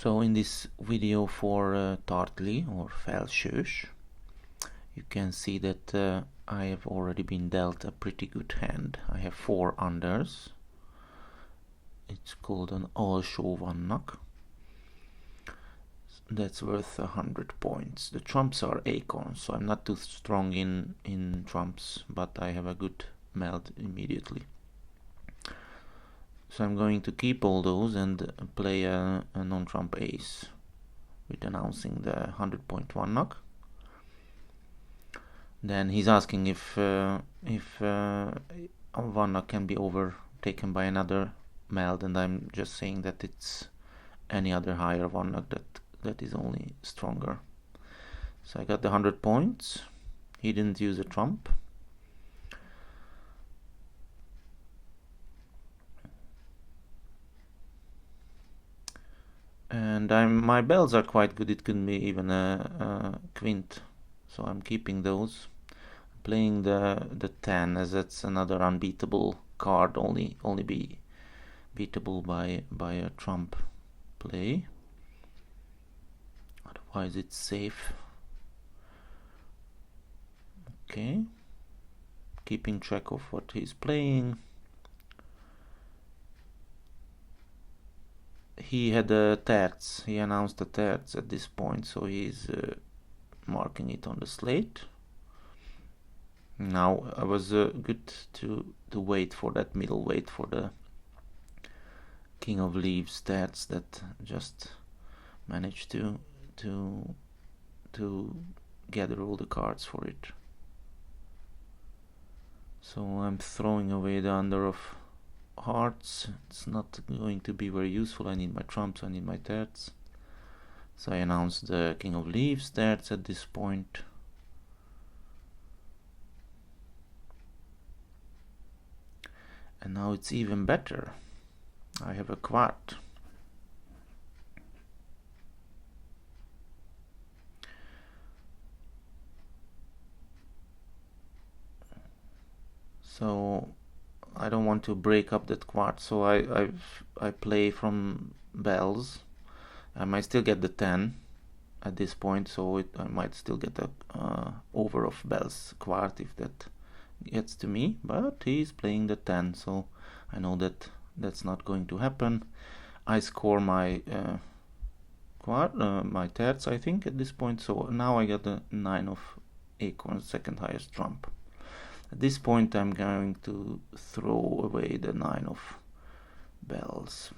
So in this video for Tartli or Felsős, you can see that I have already been dealt a pretty good hand. I have 4 unders. It's called an alsó vannak. That's worth 100 points. The trumps are acorns, so I'm not too strong in trumps, but I have a good meld immediately. So I'm going to keep all those and play a non-trump ace with announcing the 100-point vannak. Then he's asking if vannak can be overtaken by another meld, and I'm just saying that it's any other higher vannak that is only stronger. So I got the 100 points. He didn't use a trump. And my bells are quite good. It could be even a quint, so I'm keeping those. Playing the 10, as that's another unbeatable card, only be beatable by a trump play. Otherwise it's safe. Okay, keeping track of what he's playing. He had a terz. He announced a terz at this point, so he's marking it on the slate. Now I was good to wait for that middle weight for the king of leaves terz that just managed to gather all the cards for it. So I'm throwing away the under of hearts. It's not going to be very useful. I need my trumps, I need my terz. So I announced the king of leaves terz at this point. And now it's even better. I have a quart. So I don't want to break up that quart, so I play from bells. I might still get the 10 at this point, so I might still get a over of bells quart if that gets to me, but he's playing the 10, so I know that that's not going to happen. I score my quart, my terz, I think, at this point, so now I got the 9 of acorns, second highest trump. At this point I'm going to throw away the 9 of bells.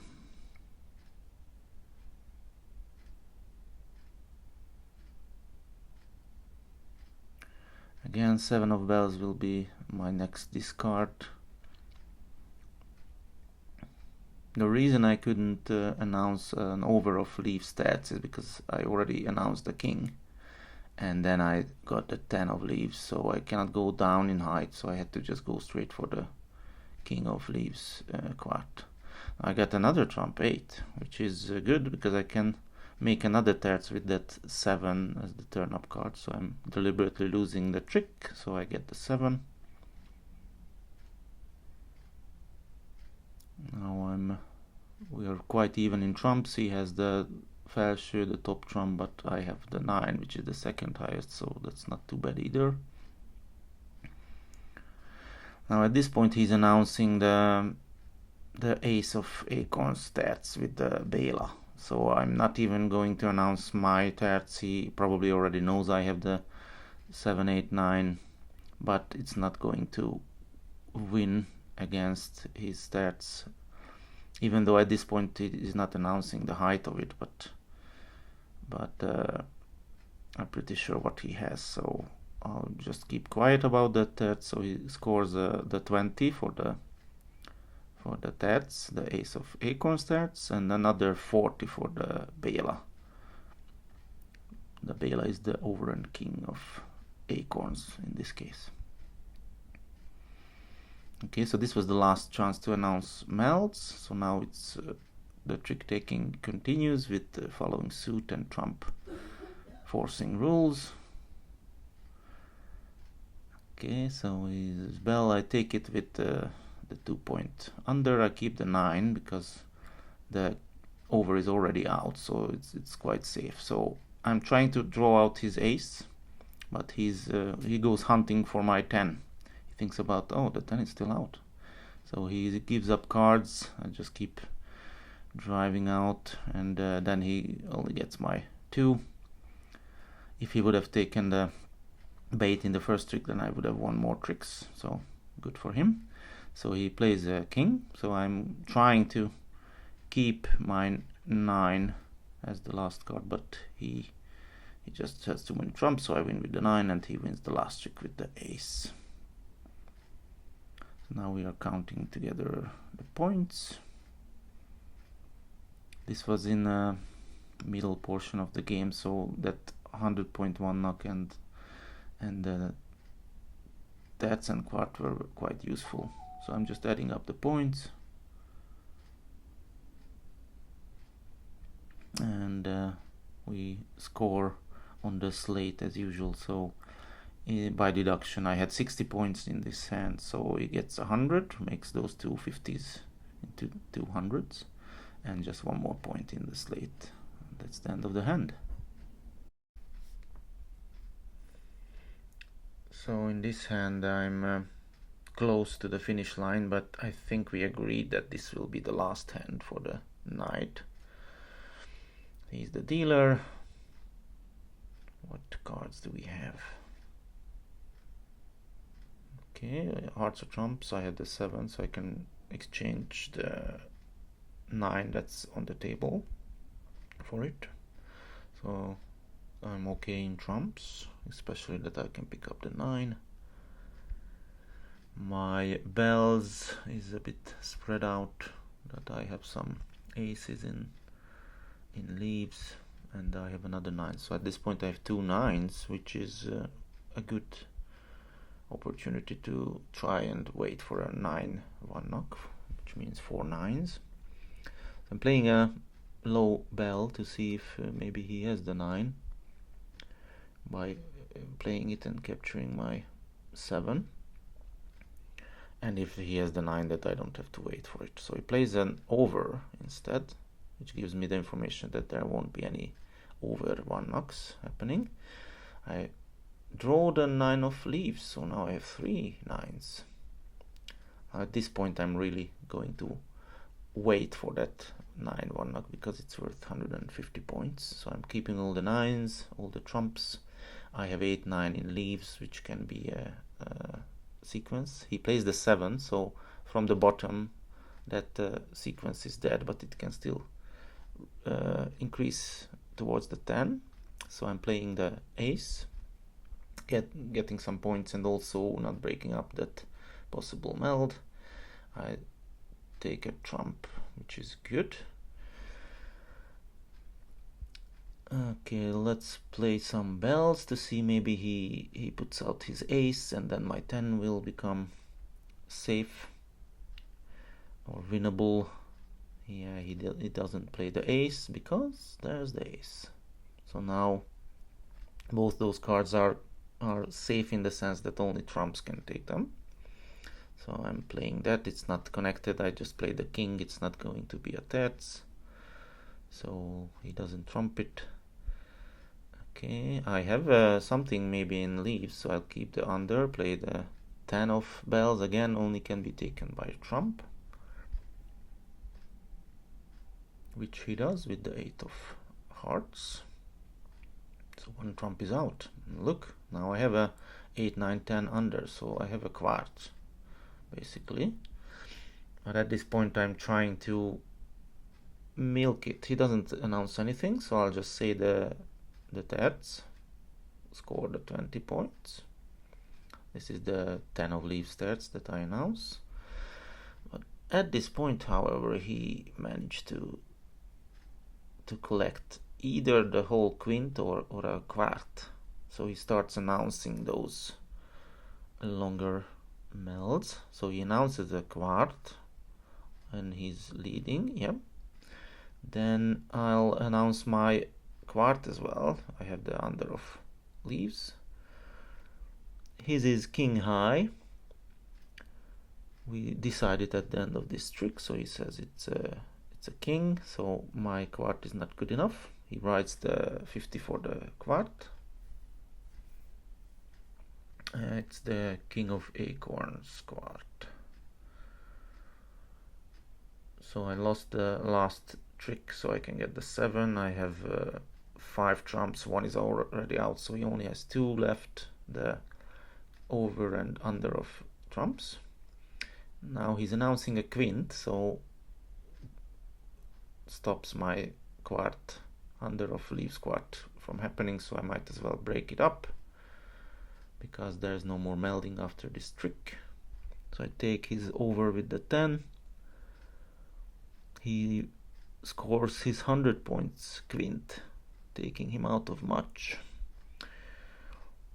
Again, 7 of bells will be my next discard. The reason I couldn't announce an over of leaf stats is because I already announced the king. And then I got the 10 of leaves, so I cannot go down in height, so I had to just go straight for the king of leaves quart. I got another trump 8, which is good because I can make another terz with that 7 as the turn up card, so I'm deliberately losing the trick, so I get the 7. Now we are quite even in trumps. He has the Felső, the top trump, but I have the 9, which is the second highest, so that's not too bad either. Now at this point he's announcing the ace of acorns terz with the Béla, so I'm not even going to announce my terz. He probably already knows I have the 7, 8, 9, but it's not going to win against his terz, even though at this point he is not announcing the height of it, but I'm pretty sure what he has, so I'll just keep quiet about that terz. So he scores the 20 for the terz, the ace of acorns terz, and another 40 for the Béla. The Béla is the overhand king of acorns in this case. Okay, so this was the last chance to announce melds, so now it's the trick taking continues with following suit and trump forcing rules. Okay, so his bell, I take it with the 2 point under. I keep the 9 because the over is already out, so it's quite safe. So I'm trying to draw out his ace, but he goes hunting for my 10. He thinks about, oh, the 10 is still out. So he gives up cards. I just keep driving out, and then he only gets my 2. If he would have taken the bait in the first trick, then I would have won more tricks, so good for him. So he plays a king, so I'm trying to keep my 9 as the last card, but he just has too many trumps, so I win with the 9 and he wins the last trick with the ace. So now we are counting together the points. This was in the middle portion of the game, so that 100-point vannak and that's and quart were quite useful. So I'm just adding up the points, and we score on the slate as usual. So by deduction I had 60 points in this hand, so he gets 100, makes those two 50s into 200s, and just one more point in the slate. That's the end of the hand. So in this hand I'm close to the finish line, but I think we agreed that this will be the last hand for the night. He's the dealer. What cards do we have? Okay, hearts or trumps. I had the 7, so I can exchange the 9 that's on the table for it. So I'm okay in trumps, especially that I can pick up the 9. My bells is a bit spread out, that I have some aces in leaves, and I have another 9. So at this point I have 2 9s, which is a good opportunity to try and wait for a 9 vannak, which means 4 9s. So I'm playing a low bell to see if maybe he has the 9 by playing it and capturing my 7. And if he has the 9, that I don't have to wait for it. So he plays an over instead, which gives me the information that there won't be any over vannaks happening. I draw the 9 of leaves, so now I have 3 9s. At this point I'm really going to wait for that 9 vannak because it's worth 150 points. So I'm keeping all the 9s, all the trumps. I have 8 9 in leaves, which can be a sequence. He plays the 7, so from the bottom that sequence is dead, but it can still increase towards the 10. So I'm playing the ace, getting some points and also not breaking up that possible meld. I take a trump, which is good. Okay, let's play some bells to see maybe he puts out his ace, and then my 10 will become safe or winnable. Yeah, he doesn't play the ace because there's the ace. So now both those cards are safe in the sense that only trumps can take them. So I'm playing that. It's not connected. I just play the king. It's not going to be a terz, so he doesn't trump it. Okay, I have something maybe in leaves, so I'll keep the under, play the 10 of bells, again only can be taken by a trump, which he does with the 8 of hearts. So one trump is out. Look, now I have a 8 9 10 under, so I have a quart basically. But at this point I'm trying to milk it. He doesn't announce anything, so I'll just say the terz, score the 20 points. This is the 10 of leaves terz that I announce. But at this point, however, he managed to collect either the whole quint or a quart. So he starts announcing those longer melds. So he announces a quart and he's leading, yeah. Then I'll announce my quart as well. I have the under of leaves. His is king high. We decided at the end of this trick, so he says it's it's a king, so my quart is not good enough. He writes the 50 for the quart. It's the King of Acorns quart. So I lost the last trick, so I can get the 7. I have 5 trumps, 1 is already out, so he only has 2 left, the over and under of trumps. Now he's announcing a quint, so stops my quart, under of leaves quart from happening, so I might as well break it up because there's no more melding after this trick. So I take his over with the 10. He scores his 100 points quint, taking him out of much.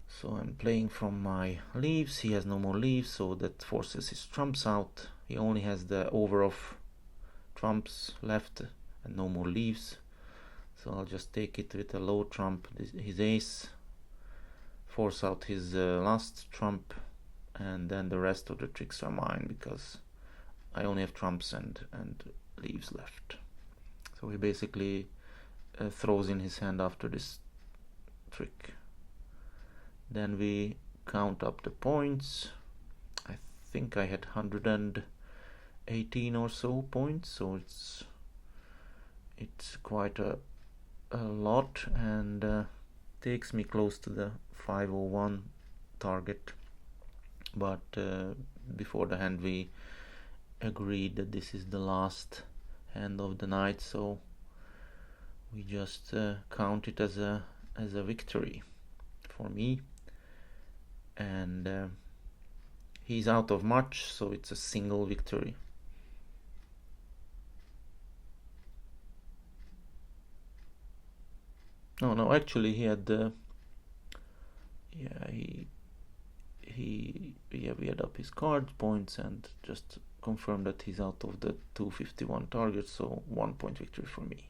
So I'm playing from my leaves. He has no more leaves, so that forces his trumps out. He only has the over of trumps left and no more leaves. So I'll just take it with a low trump, his ace, force out his last trump, and then the rest of the tricks are mine because I only have trumps and leaves left. So he basically throws in his hand after this trick. Then we count up the points. I think I had 118 or so points, so it's quite a lot, and takes me close to the 501 target. But before the hand we agreed that this is the last hand of the night, so we just count it as a victory for me. And he's out of much, so it's a single victory. No, actually he had we had up his card points and just confirmed that he's out of the 251 targets, so 1 point victory for me.